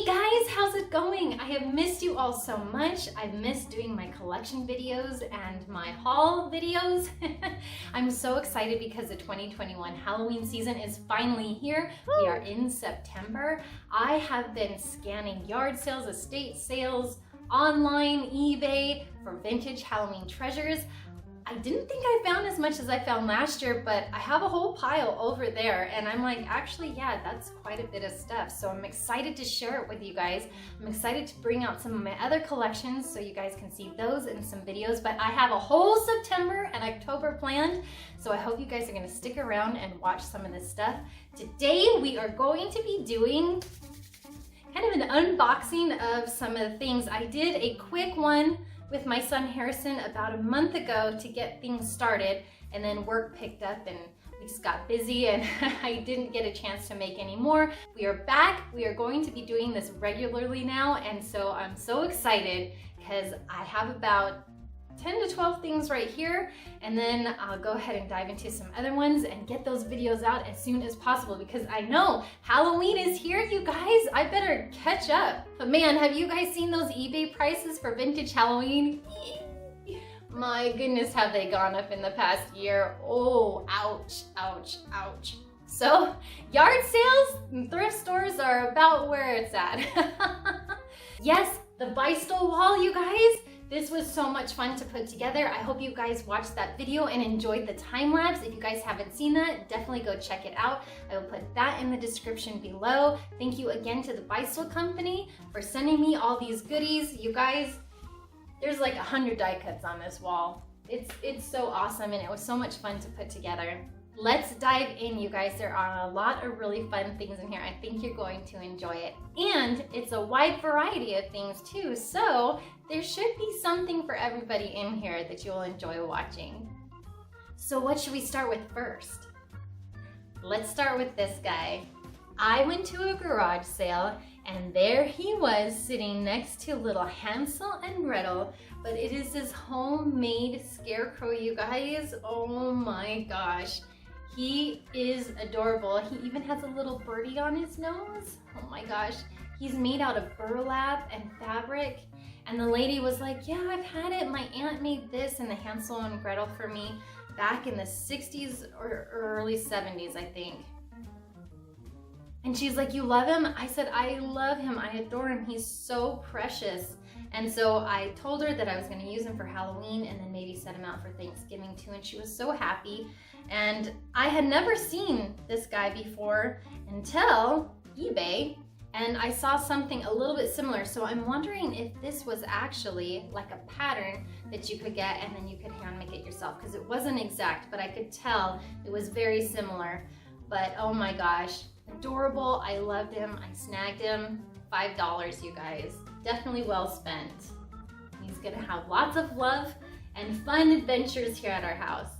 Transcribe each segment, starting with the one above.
Hey guys, how's it going? I have missed you all so much. I've missed doing my collection videos and my haul videos. I'm so excited because the 2021 Halloween season is finally here. We are in September. I have been scanning yard sales, estate sales, online, eBay for vintage Halloween treasures. I didn't think I found as much as I found last year, but I have a whole pile over there and I'm like, actually, yeah, that's quite a bit of stuff. So I'm excited to share it with you guys. I'm excited to bring out some of my other collections so you guys can see those in some videos, but I have a whole September and October planned. So I hope you guys are gonna stick around and watch some of this stuff. Today, we are going to be doing kind of an unboxing of some of the things. I did a quick one with my son Harrison about a month ago to get things started, and then work picked up and we just got busy and I didn't get a chance to make any more. We are back. We are going to be doing this regularly now, and so I'm so excited because I have about 10 to 12 things right here, and then I'll go ahead and dive into some other ones and get those videos out as soon as possible because I know Halloween is here, you guys. I better catch up. But man, have you guys seen those eBay prices for vintage Halloween? My goodness, have they gone up in the past year. Oh, ouch, ouch, ouch. So yard sales and thrift stores are about where it's at. Yes, the Beistle wall, you guys. This was so much fun to put together. I hope you guys watched that video and enjoyed the time lapse. If you guys haven't seen that, definitely go check it out. I will put that in the description below. Thank you again to the Beistle company for sending me all these goodies. You guys, there's like 100 die cuts on this wall. It's so awesome and it was so much fun to put together. Let's dive in, you guys. There are a lot of really fun things in here. I think you're going to enjoy it. And it's a wide variety of things too, so there should be something for everybody in here that you'll enjoy watching. So what should we start with first? Let's start with this guy. I went to a garage sale and there he was sitting next to little Hansel and Gretel, but it is this homemade Scarecrow, you guys. Oh my gosh. He is adorable. He even has a little birdie on his nose. Oh my gosh. He's made out of burlap and fabric. And the lady was like, yeah, I've had it. My aunt made this and the Hansel and Gretel for me back in the 60s or early 70s, I think. And she's like, you love him? I said, I love him. I adore him. He's so precious. And so I told her that I was going to use him for Halloween and then maybe set him out for Thanksgiving too. And she was so happy. And I had never seen this guy before until eBay. And I saw something a little bit similar. So I'm wondering if this was actually like a pattern that you could get and then you could hand make it yourself. Because it wasn't exact, but I could tell it was very similar. But oh my gosh, adorable. I loved him. I snagged him. $5, you guys. Definitely well spent. He's gonna have lots of love and fun adventures here at our house.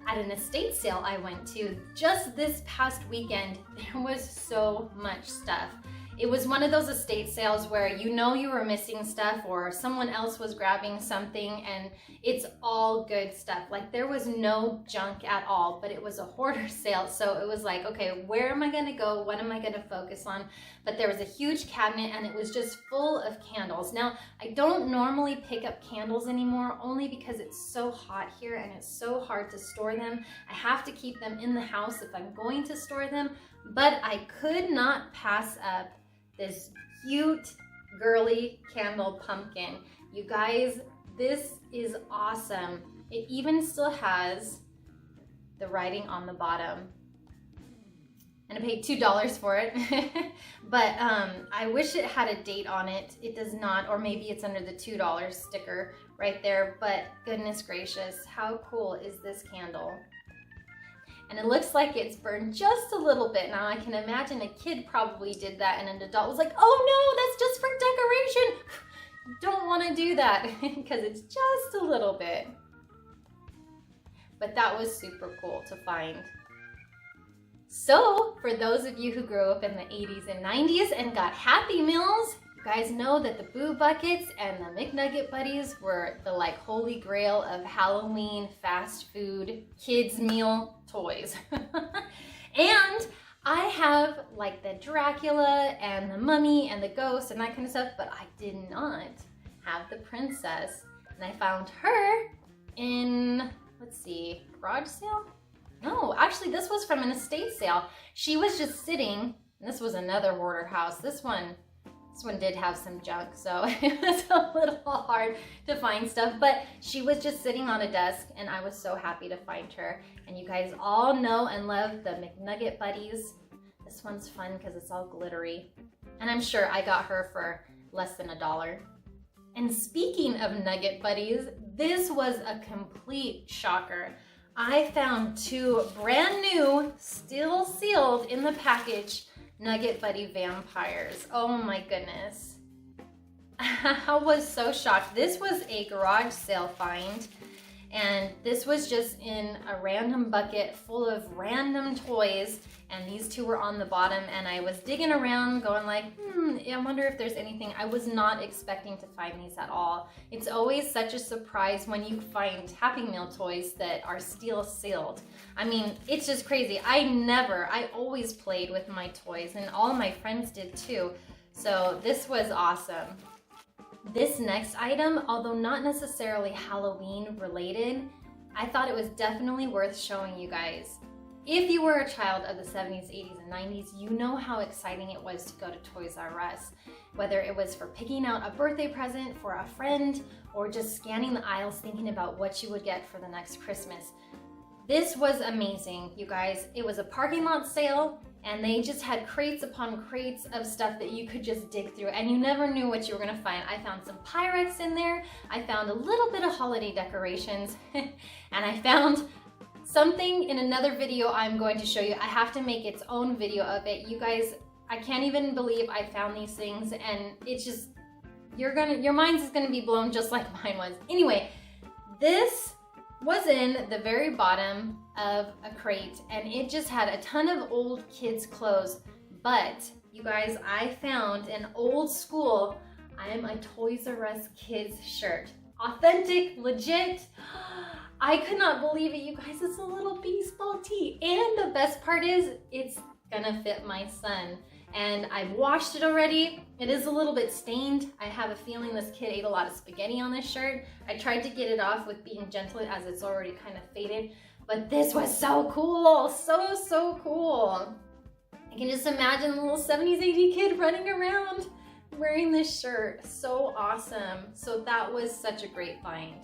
At an estate sale I went to just this past weekend, there was so much stuff. It was one of those estate sales where you know you were missing stuff or someone else was grabbing something and it's all good stuff. Like there was no junk at all, but it was a hoarder sale. So it was like, okay, where am I gonna go? What am I gonna focus on? But there was a huge cabinet and it was just full of candles. Now, I don't normally pick up candles anymore only because it's so hot here and it's so hard to store them. I have to keep them in the house if I'm going to store them, but I could not pass up this cute, girly Camel Pumpkin. You guys, this is awesome. It even still has the writing on the bottom. And I paid $2 for it. But I wish it had a date on it. It does not, or maybe it's under the $2 sticker right there. But goodness gracious, how cool is this candle? And it looks like it's burned just a little bit. Now I can imagine a kid probably did that and an adult was like, oh no, that's just for decoration. Don't want to do that because it's just a little bit. But that was super cool to find. So for those of you who grew up in the 80s and 90s and got Happy Meals, you guys know that the Boo Buckets and the McNugget Buddies were the like holy grail of Halloween fast food kids meal toys. And I have like the Dracula and the mummy and the ghost and that kind of stuff, but I did not have the princess. And I found her in, let's see, garage sale? No, actually this was from an estate sale. She was just sitting, and this was another hoarder house. This one did have some junk, so it was a little hard to find stuff, but she was just sitting on a desk and I was so happy to find her. And you guys all know and love the McNugget buddies. This one's fun because it's all glittery. And I'm sure I got her for less than $1. And speaking of nugget buddies, this was a complete shocker. I found 2 brand new, still sealed in the package, Nugget Buddy vampires. Oh my goodness. I was so shocked. This was a garage sale find, and this was just in a random bucket full of random toys, and these 2 were on the bottom, and I was digging around going like, I wonder if there's anything. I was not expecting to find these at all. It's always such a surprise when you find Happy Meal toys that are still sealed. I mean, it's just crazy. I always played with my toys, and all my friends did too. So this was awesome. This next item, although not necessarily Halloween related, I thought it was definitely worth showing you guys. If you were a child of the 70s, 80s, and 90s, you know how exciting it was to go to Toys R Us. Whether it was for picking out a birthday present for a friend, or just scanning the aisles thinking about what you would get for the next Christmas. This was amazing, you guys. It was a parking lot sale, and they just had crates upon crates of stuff that you could just dig through, and you never knew what you were gonna find. I found some Pyrex in there, I found a little bit of holiday decorations, and I found something in another video I'm going to show you. I have to make its own video of it. You guys, I can't even believe I found these things, and it's just, your minds is gonna be blown just like mine was. Anyway, this was in the very bottom of a crate, and it just had a ton of old kids' clothes. But you guys, I found an old school, I am a Toys R Us kids shirt. Authentic, legit. I could not believe it, you guys. It's a little baseball tee, and the best part is it's gonna fit my son. And I've washed it already. It is a little bit stained. I have a feeling this kid ate a lot of spaghetti on this shirt. I tried to get it off with being gentle as it's already kind of faded, but this was so cool, so cool. I can just imagine the little 70s, 80s kid running around wearing this shirt. So awesome. So that was such a great find.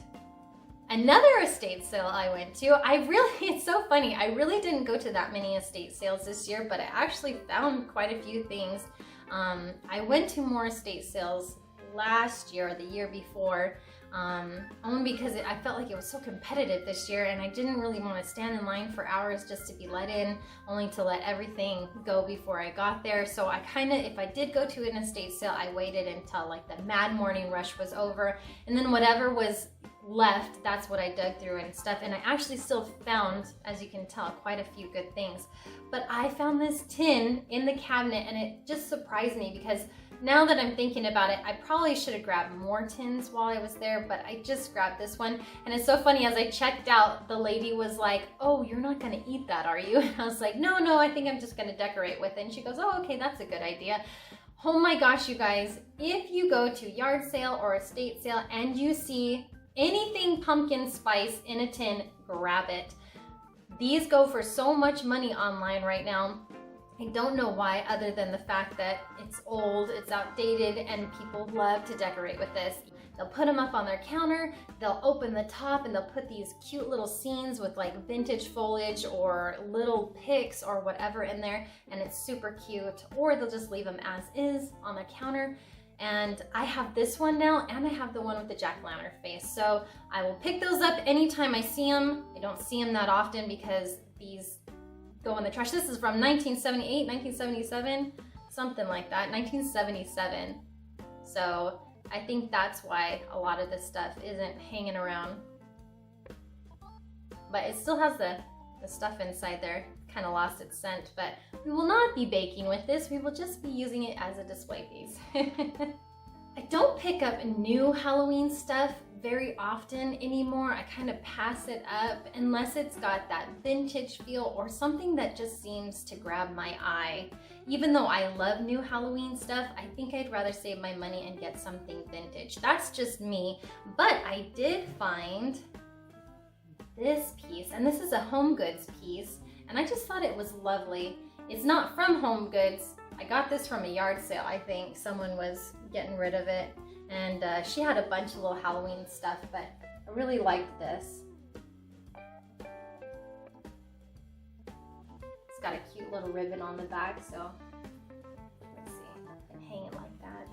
Another estate sale I went to, it's so funny, I really didn't go to that many estate sales this year, but I actually found quite a few things. I went to more estate sales last year or the year before, only because I felt like it was so competitive this year, and I didn't really want to stand in line for hours just to be let in, only to let everything go before I got there. So I kind of, if I did go to an estate sale, I waited until like the mad morning rush was over, and then whatever was left, that's what I dug through and stuff. And I actually still found, as you can tell, quite a few good things. But I found this tin in the cabinet, and it just surprised me because now that I'm thinking about it, I probably should have grabbed more tins while I was there, but I just grabbed this one. And it's so funny, as I checked out, the lady was like, "Oh, you're not gonna eat that, are you?" And I was like, no, I think I'm just gonna decorate with it. And she goes, "Oh, okay, that's a good idea." Oh my gosh, you guys, if you go to yard sale or estate sale and you see anything pumpkin spice in a tin, grab it. These go for so much money online right now. I don't know why, other than the fact that it's old, it's outdated, and people love to decorate with this. They'll put them up on their counter, they'll open the top, and they'll put these cute little scenes with like vintage foliage or little pics or whatever in there, and it's super cute. Or they'll just leave them as is on their counter. And I have this one now, and I have the one with the jack-o'-lantern face. So I will pick those up anytime I see them. I don't see them that often because these go in the trash. This is from 1978, 1977, something like that, 1977. So I think that's why a lot of this stuff isn't hanging around. But it still has the stuff inside there. Kind of lost its scent, but we will not be baking with this. We will just be using it as a display piece. I don't pick up new Halloween stuff very often anymore. I kind of pass it up unless it's got that vintage feel or something that just seems to grab my eye. Even though I love new Halloween stuff, I think I'd rather save my money and get something vintage. That's just me, but I did find this piece, and this is a Home Goods piece, and I just thought it was lovely. It's not from Home Goods. I got this from a yard sale, I think. Someone was getting rid of it, and she had a bunch of little Halloween stuff, but I really liked this. It's got a cute little ribbon on the back, so let's see, I can hang it like that.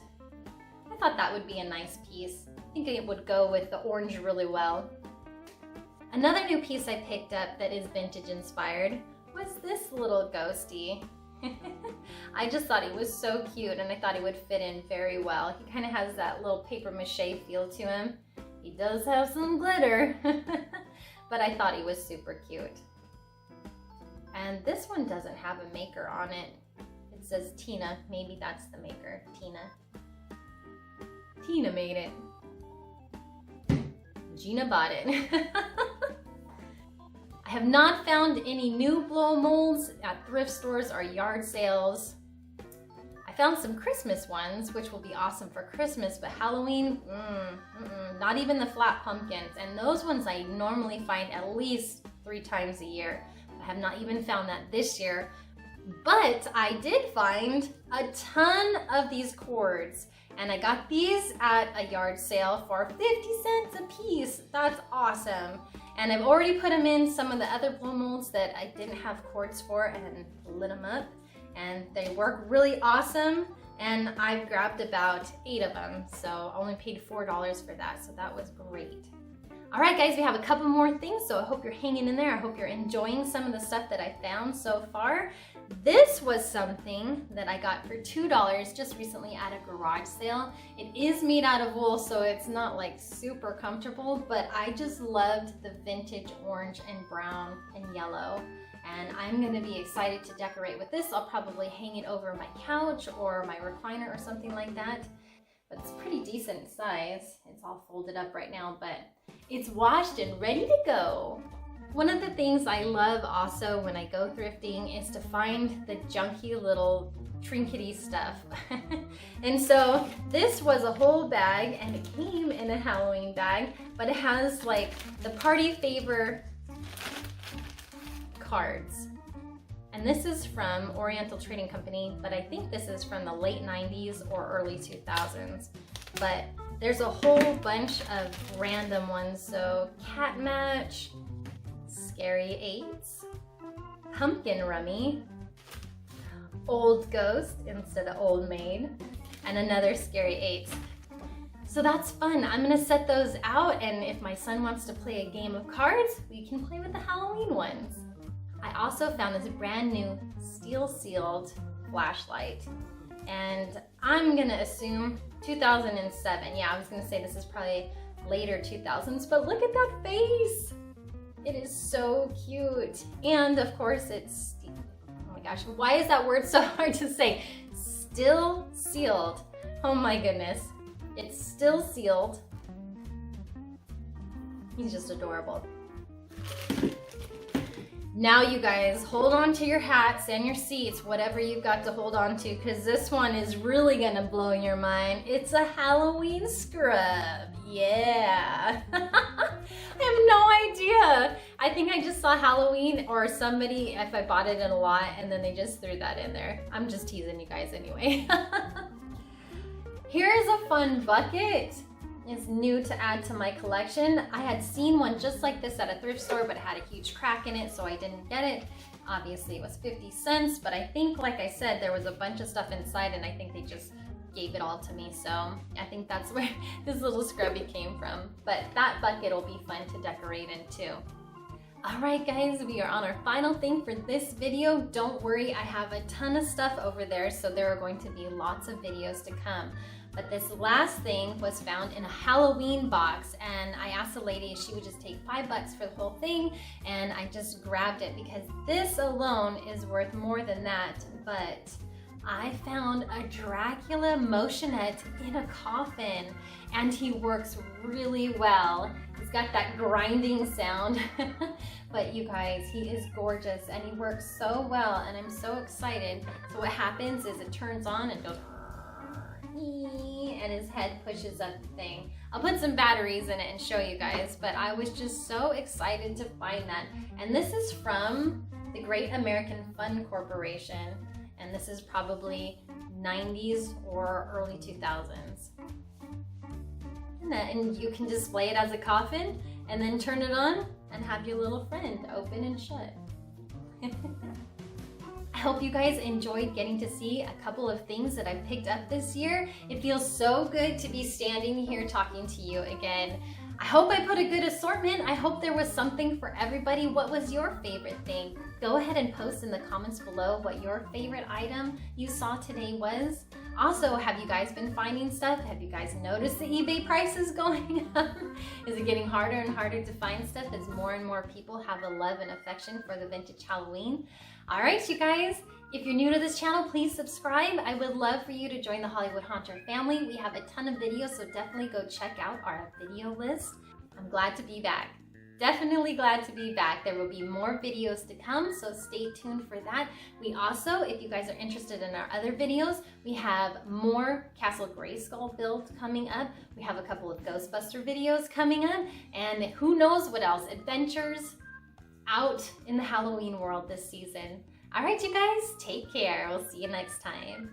I thought that would be a nice piece. I think it would go with the orange really well. Another new piece I picked up that is vintage inspired was this little ghosty. I just thought he was so cute, and I thought he would fit in very well. He kind of has that little paper mache feel to him. He does have some glitter, but I thought he was super cute. And this one doesn't have a maker on it. It says Tina. Maybe that's the maker, Tina. Tina made it. Gina bought it. I have not found any new blow molds at thrift stores or yard sales. I found some Christmas ones, which will be awesome for Christmas, but Halloween, not even the flat pumpkins. And those ones I normally find at least 3 times a year. I have not even found that this year, but I did find a ton of these cords. And I got these at a yard sale for 50 cents a piece. That's awesome. And I've already put them in some of the other blow molds that I didn't have cords for and lit them up. And they work really awesome. And I've grabbed about 8 of them. So I only paid $4 for that. So that was great. All right, guys, we have a couple more things. So I hope you're hanging in there. I hope you're enjoying some of the stuff that I found so far. This was something that I got for $2 just recently at a garage sale. It is made out of wool, so it's not like super comfortable, but I just loved the vintage orange and brown and yellow. And I'm gonna be excited to decorate with this. I'll probably hang it over my couch or my recliner or something like that. But it's pretty decent size. It's all folded up right now, but it's washed and ready to go. One of the things I love also when I go thrifting is to find the junky little trinkety stuff. And so this was a whole bag, and it came in a Halloween bag, but it has like the party favor cards. And this is from Oriental Trading Company, but I think this is from the late 90s or early 2000s. But there's a whole bunch of random ones. So Cat Match, Scary 8s, Pumpkin Rummy, Old Ghost instead of Old Maid, and another Scary 8s. So that's fun. I'm gonna set those out, and if my son wants to play a game of cards, we can play with the Halloween ones. I also found this brand new steel sealed flashlight, and I'm gonna assume 2007. Yeah, I was gonna say this is probably later 2000s, but look at that face. It is so cute. And of course it's, oh my gosh, why is that word so hard to say? Still sealed. Oh my goodness. It's still sealed. He's just adorable. Now you guys, hold on to your hats and your seats, whatever you've got to hold on to, because this one is really gonna blow your mind. It's a Halloween scrub. Yeah. I have no idea. I think I just saw Halloween or somebody, if I bought it in a lot, and then they just threw that in there. I'm just teasing you guys anyway. Here's a fun bucket. It's new to add to my collection. I had seen one just like this at a thrift store, but it had a huge crack in it, so I didn't get it. Obviously it was 50 cents, but I think, like I said, there was a bunch of stuff inside, and I think they just gave it all to me. So I think that's where this little scrubby came from. But that bucket will be fun to decorate in too. All right, guys, we are on our final thing for this video. Don't worry, I have a ton of stuff over there, so there are going to be lots of videos to come. But this last thing was found in a Halloween box, and I asked the lady if she would just take $5 for the whole thing, and I just grabbed it because this alone is worth more than that. But I found a Dracula motionette in a coffin, and he works really well. He's got that grinding sound, but you guys, he is gorgeous and he works so well, and I'm so excited. So what happens is it turns on and goes, and his head pushes up the thing. I'll put some batteries in it and show you guys, but I was just so excited to find that. And this is from the Great American Fun Corporation, and this is probably 90s or early 2000s. And you can display it as a coffin and then turn it on and have your little friend open and shut. I hope you guys enjoyed getting to see a couple of things that I picked up this year. It feels so good to be standing here talking to you again. I hope I put a good assortment. I hope there was something for everybody. What was your favorite thing? Go ahead and post in the comments below what your favorite item you saw today was. Also, have you guys been finding stuff? Have you guys noticed the eBay prices going up? Is it getting harder and harder to find stuff as more and more people have a love and affection for the vintage Halloween? All right, you guys, if you're new to this channel, please subscribe. I would love for you to join the Hollywood Haunter family. We have a ton of videos, so definitely go check out our video list. I'm glad to be back. Definitely glad to be back. There will be more videos to come, so stay tuned for that. We also, if you guys are interested in our other videos, we have more Castle Grayskull builds coming up. We have a couple of Ghostbuster videos coming up, and who knows what else, adventures out in the Halloween world this season. All right, you guys, take care. We'll see you next time.